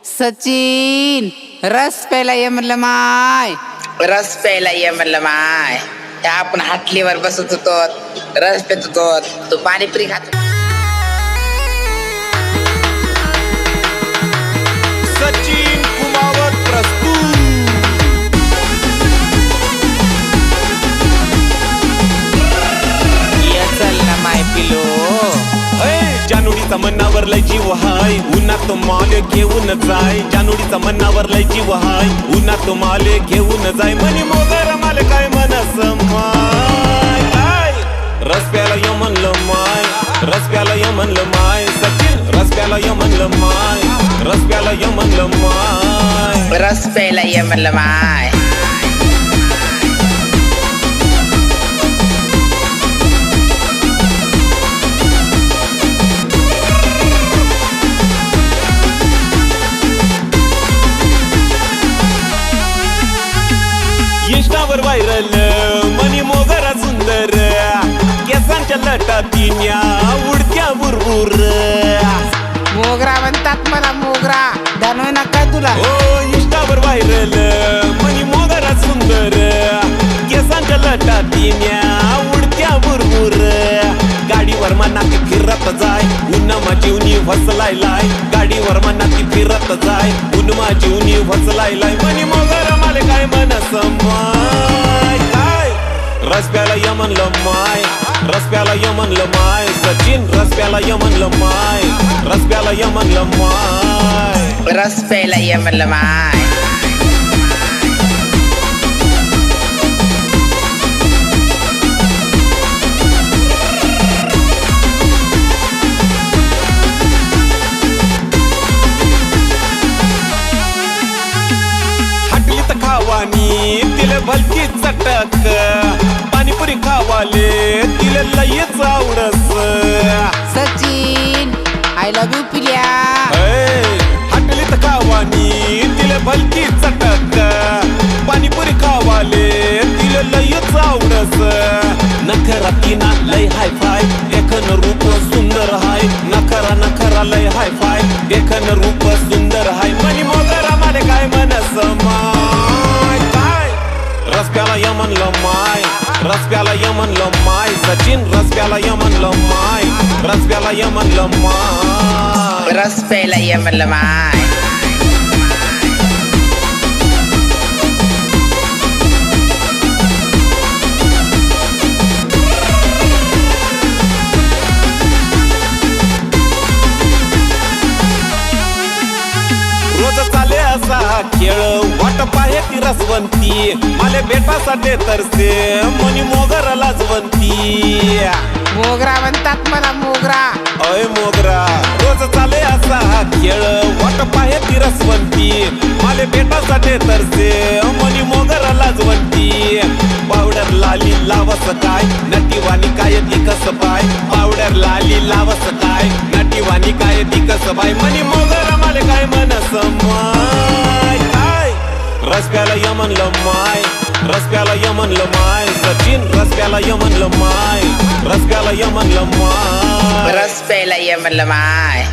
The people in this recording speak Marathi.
सचिन रस प्यायला ये म्हणलं माय. रस प्यायला ये म्हणलं माय. त्या आपण हाटलीवर बसत होतो, रस पेत होतो, तू पाणीपुरी खात. सचिन कुमावत प्रस्तुत. ये चल ना माय पिलो. जानोडीचा मनावर लय जीव हाय, उन्हात माल घेऊन जाय. जानोडीचा मनावर लय जीव हाय, उन्हात माल घेऊन जाय. मनी मोगर माल काय मनस माय. काय रस प्याला य म्हणलं माय, रस प्याला य म्हणलं माय. सचिन रस प्याला य म्हणलं माय, रस प्याला य म्हणलं माय. रस प्यायला ये म्हणलं माय. इंस्टावर व्हायरल मनी मोगरा सुंदर, केसांच्या लटातीन्या उडत्या बुरबुर. मोगरा म्हणतात मला मोगरा, दानवे ना काय तुला. ओ इंस्टावर व्हायरल मनी मोगरा सुंदर, केसांच्या लटातीन्या उडत्या बुरबुर. गाडीवर मनाती फिरत जाय, उन्हा जीवनी फसलाय लाय. गाडीवर मनाती फिरत जाय, उन्हा जीवनी फसलाय लाय. मनी मोगरा माले काय मनस माय. काय रस प्याला य म्हणलं माय, रस प्याला य म्हणलं माय. सचिन रस प्याला य म्हणलं माय, रस प्याला य म्हणलं माय. रस प्यायला ये म्हणलं माय. खावानी तिले भलती चटक, पाणीपुरी खावाले तिले लयच आवडस. सचिन आय लव्ह यू पिल्या. हटलीत खावानी तिले भलती चटक, पाणीपुरी खावाले तिले लयच आवडस. नखरा तिना लय हाय फाय, देखन रूप सुंदर हाय. नखरा नखरा लय हाय फाय, देखन रूप सुंदर हाय. मनी मोगरा माले काय मनस माय. काय रस प्याला य म्हणलं माय, रस प्याला य म्हणलं माय. सचिन रस प्याला य म्हणलं माय, रस प्याला य म्हणलं माय. रस प्यायला ये म्हणलं माय. रोज चाले असा खेळ, वाट पाहे ती रसवंती. माले भेटासाठी तरसे मनी मोगरा लाजवंती. मोगरा म्हणतात मला मोगरा. अय मोगरा रोज चाले असा खेळ, वाट पाहे ती रसवंती. माले भेटासाठी तरसे मनी मोगरा लाजवंती. पावडर लाली लावस काय, नटीवानी काय दिकस बाय. पावडर लाली लावस काय, नटीवानी काय दिकस बाय. मनी मोगरा माले काय मनस माय. काय रस प्याला य म्हणलं माय, रस प्याला य म्हणलं माय. सचिन रस प्याला य म्हणलं माय, रस प्याला य म्हणलं माय. रस प्यायला ये म्हणलं माय.